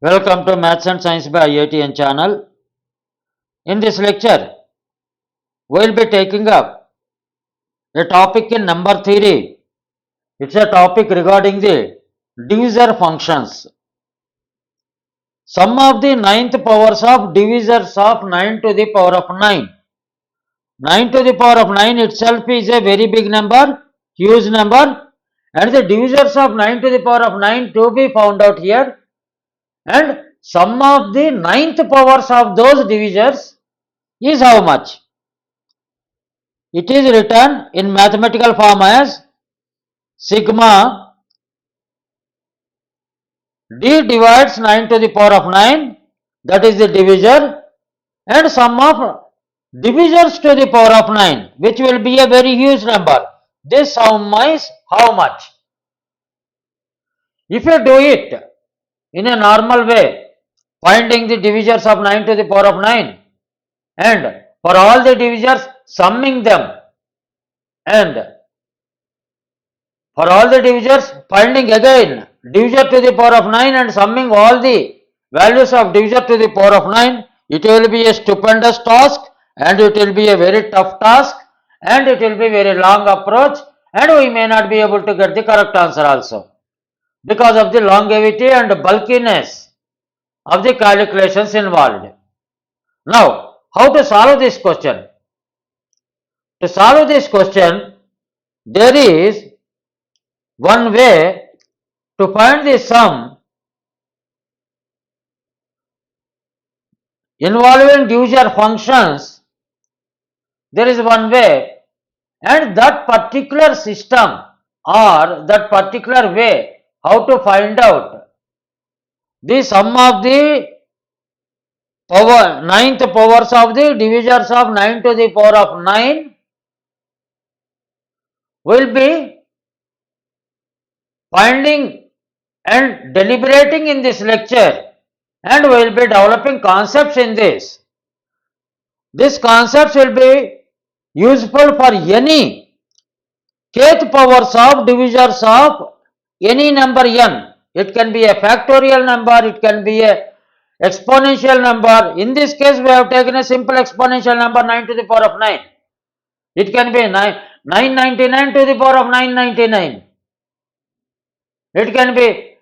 Welcome to Maths and Science by IITIAN channel. In this lecture, we will be taking up a topic in number theory. It's a topic regarding the divisor functions. Sum of the ninth powers of divisors of 9 to the power of 9. 9 to the power of 9 itself is a very big number, huge number, and the divisors of 9 to the power of 9 to be found out here. And sum of the ninth powers of those divisors is how much? It is written in mathematical form as sigma d divides 9 to the power of 9, that is the divisor, and sum of divisors to the power of 9, which will be a very huge number. This sum is how much? If you do it in a normal way, finding the divisors of 9 to the power of 9, and for all the divisors summing them, and for all the divisors finding again divisor to the power of 9 and summing all the values of divisor to the power of 9, it will be a stupendous task, and it will be a very tough task, and it will be very long approach, and we may not be able to get the correct answer also because of the longevity and bulkiness of the calculations involved. Now, how to solve this question? To solve this question, there is one way to find the sum involving divisor functions. There is one way, and that particular system or that particular way how to find out the sum of the ninth powers of the divisors of 9 to the power of 9 will be finding and deliberating in this lecture, and we will be developing concepts in this. These concepts will be useful for any kth powers of divisors of any number n. It can be a factorial number, it can be a exponential number. In this case, we have taken a simple exponential number 9 to the power of 9. It can be 999 to the power of 999. It can be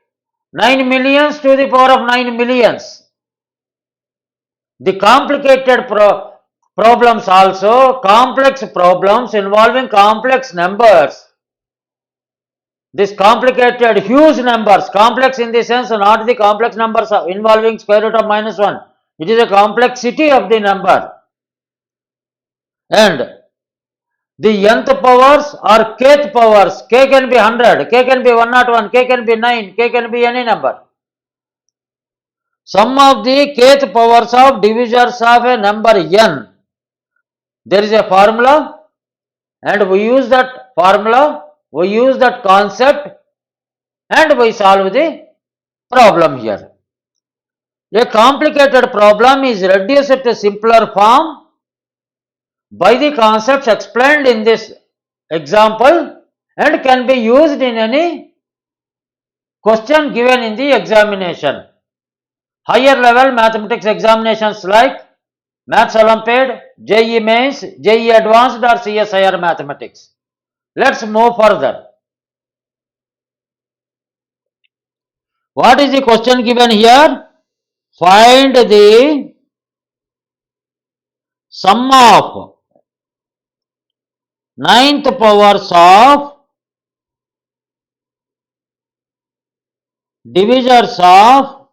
9 millions to the power of 9 millions. The complicated problems also, complex problems involving complex numbers. This complicated huge numbers, complex in the sense not the complex numbers involving square root of -1. It is a complexity of the number. And the nth powers or kth powers, k can be 100, k can be 101, k can be 9, k can be any number. Sum of the kth powers of divisors of a number n. There is a formula, and we use that formula, we use that concept, and we solve the problem here. A complicated problem is reduced to simpler form by the concepts explained in this example, and can be used in any question given in the examination. Higher level mathematics examinations like Maths Olympiad, JEE Mains, JEE Advanced or CSIR Mathematics. Let's move further. What is the question given here? Find the sum of ninth powers of divisors of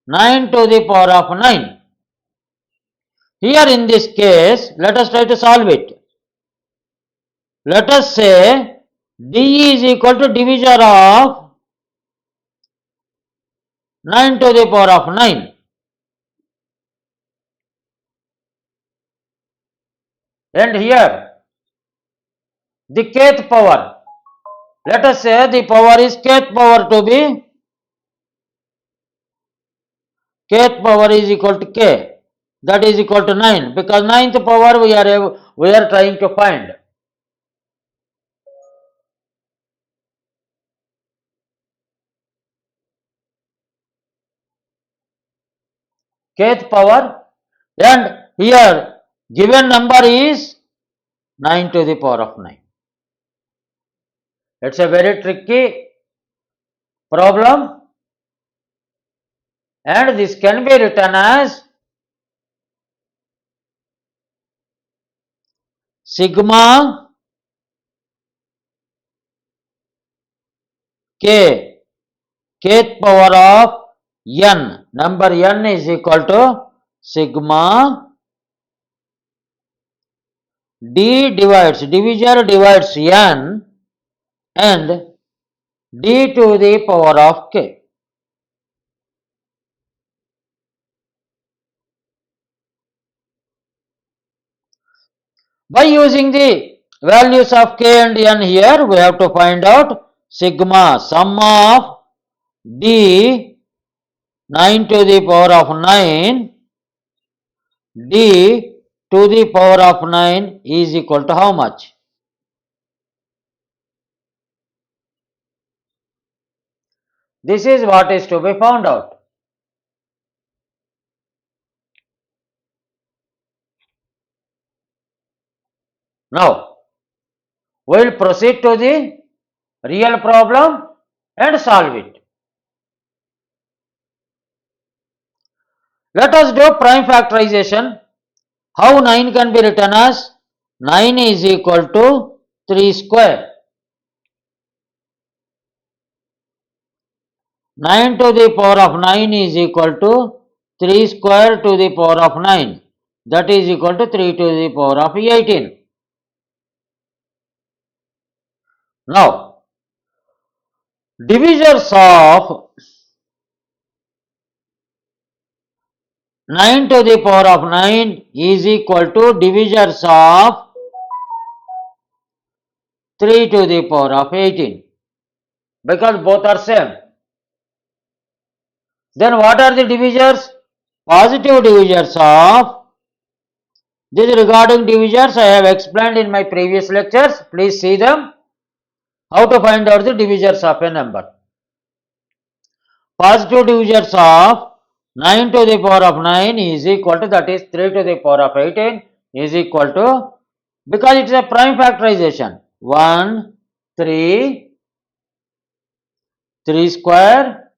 9 to the power of 9. Here in this case, let us try to solve it. Let us say d is equal to divisor of 9 to the power of 9. And here the kth power, let us say the power is kth power to be, kth power is equal to k, that is equal to 9, because ninth power we are trying to find. kth power, and here given number is 9 to the power of 9. It's a very tricky problem, and this can be written as sigma k, kth power of n, number n is equal to sigma divisor divides n and d to the power of k. By using the values of k and n here, we have to find out sigma sum of d 9 to the power of 9 d to the power of 9 is equal to how much? This is what is to be found out. Now, we will proceed to the real problem and solve it. Let us do prime factorization. How 9 can be written as 9 is equal to 3 square. 9 to the power of 9 is equal to 3 square to the power of 9. That is equal to 3 to the power of 18. Now, divisors of 9 to the power of 9 is equal to divisors of 3 to the power of 18, because both are same. Then what are the divisors? Positive divisors of, this regarding divisors I have explained in my previous lectures. Please see them. How to find out the divisors of a number. Positive divisors of 9 to the power of 9 is equal to, that is 3 to the power of 18 is equal to, because it is a prime factorization, 1, 3, 3 square,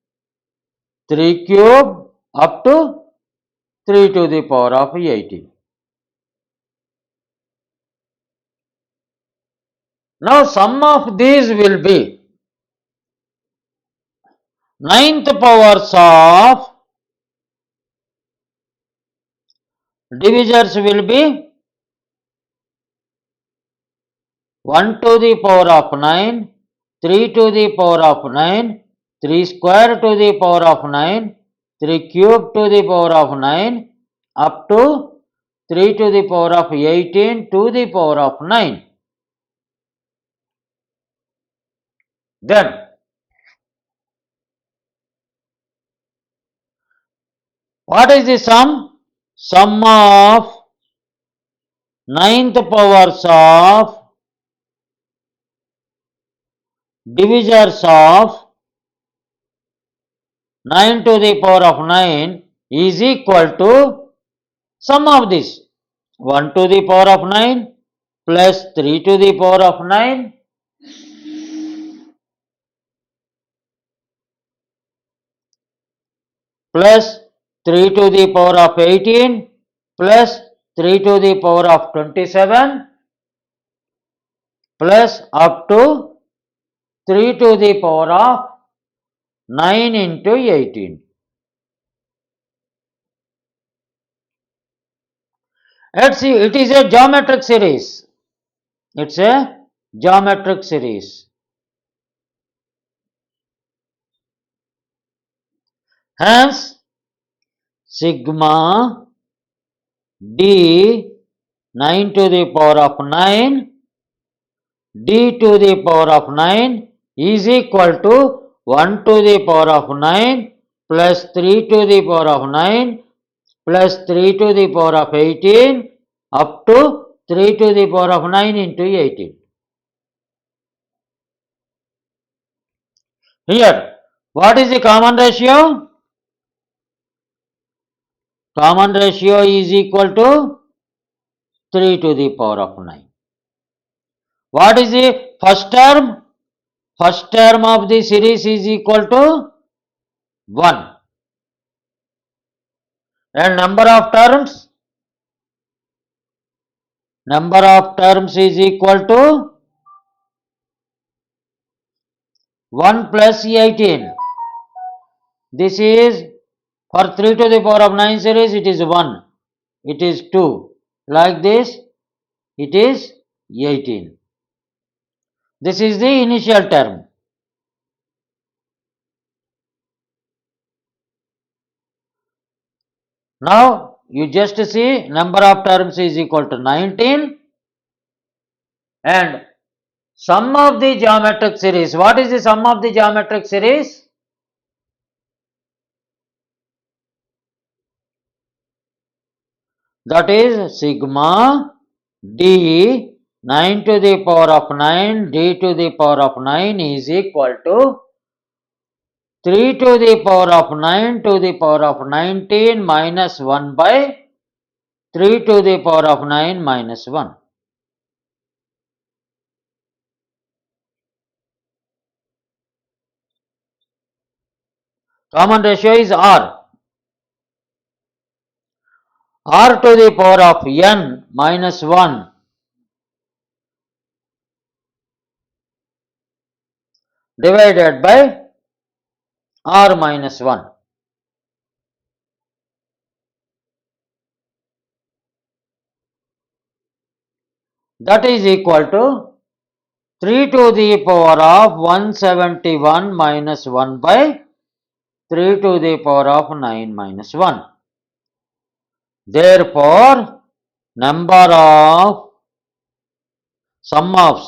3 cube up to 3 to the power of 18. Now sum of these will be 9th powers of divisors will be 1 to the power of 9, 3 to the power of 9, 3 square to the power of 9, 3 cube to the power of 9 up to 3 to the power of 18 to the power of 9. Then what is the sum? Sum of 9th powers of divisors of 9 to the power of 9 is equal to sum of this 1 to the power of 9 plus 3 to the power of 9 plus 3 to the power of 18 plus 3 to the power of 27 plus up to 3 to the power of 9 into 18. Let's see, it is a geometric series. It's a geometric series. Hence, sigma d 9 to the power of 9 d to the power of 9 is equal to 1 to the power of 9 plus 3 to the power of 9 plus 3 to the power of 18 up to 3 to the power of 9 into 18. Here, what is the common ratio? common ratio is equal to 3 to the power of 9. What is the first term? First term of the series is equal to 1. And number of terms? Number of terms is equal to 1 plus 18. This is for 3 to the power of 9 series, it is 1. It is 2. Like this, it is 18. This is the initial term. Now, you just see number of terms is equal to 19 and sum of the geometric series. What is the sum of the geometric series? That is sigma d 9 to the power of 9 d to the power of 9 is equal to 3 to the power of 9 to the power of 19 minus 1 by 3 to the power of 9 minus 1. Common ratio is R. R to the power of n minus 1 divided by R minus 1. That is equal to 3 to the power of 171 minus 1 by 3 to the power of 9 minus 1. Therefore, number of sum of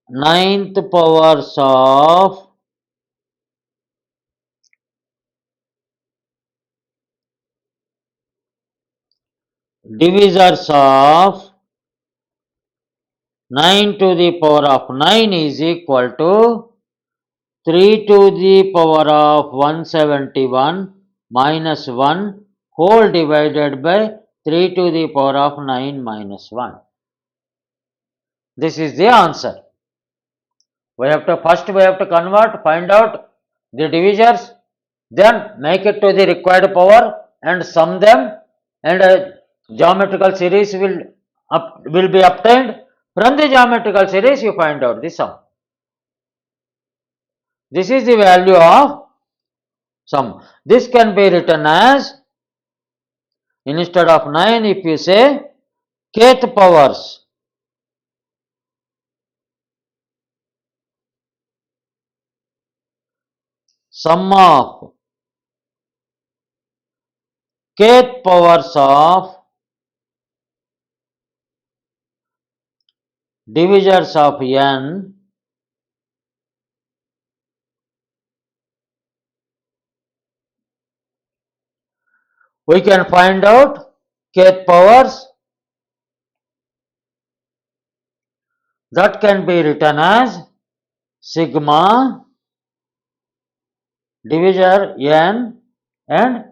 ninth powers of divisors of 9 to the power of 9 is equal to 3 to the power of 171 minus 1 whole divided by 3 to the power of 9 minus 1. This is the answer. First we have to convert, find out the divisors, then make it to the required power and sum them, and a geometrical series will be obtained. From the geometrical series you find out the sum. This is the value of sum. This can be written as, instead of 9, if you say kth powers, sum of kth powers of divisors of n we can find out kth powers. That can be written as sigma divisor n and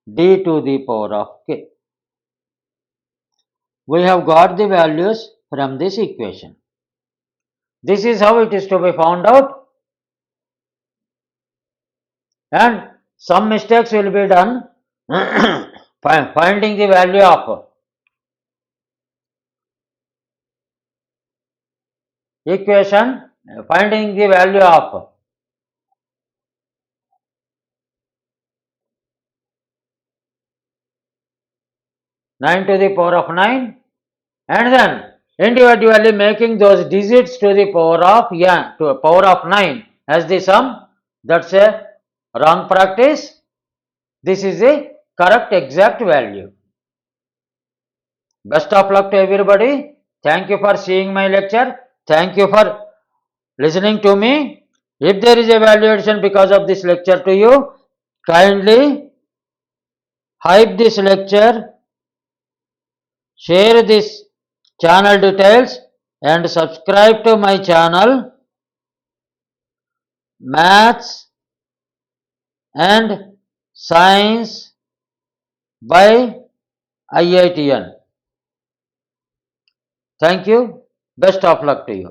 d to the power of k. We have got the values from this equation. This is how it is to be found out, and some mistakes will be done finding the value of equation, finding the value of nine to the power of 9, and then individually making those digits to the power of n to a power of 9 as the sum. That's a wrong practice. This is the correct exact value. Best of luck to everybody. Thank you for seeing my lecture. Thank you for listening to me. If there is a value addition because of this lecture to you, kindly hype this lecture, share this channel details, and subscribe to my channel Maths and Science by IITIAN. Thank you. Best of luck to you.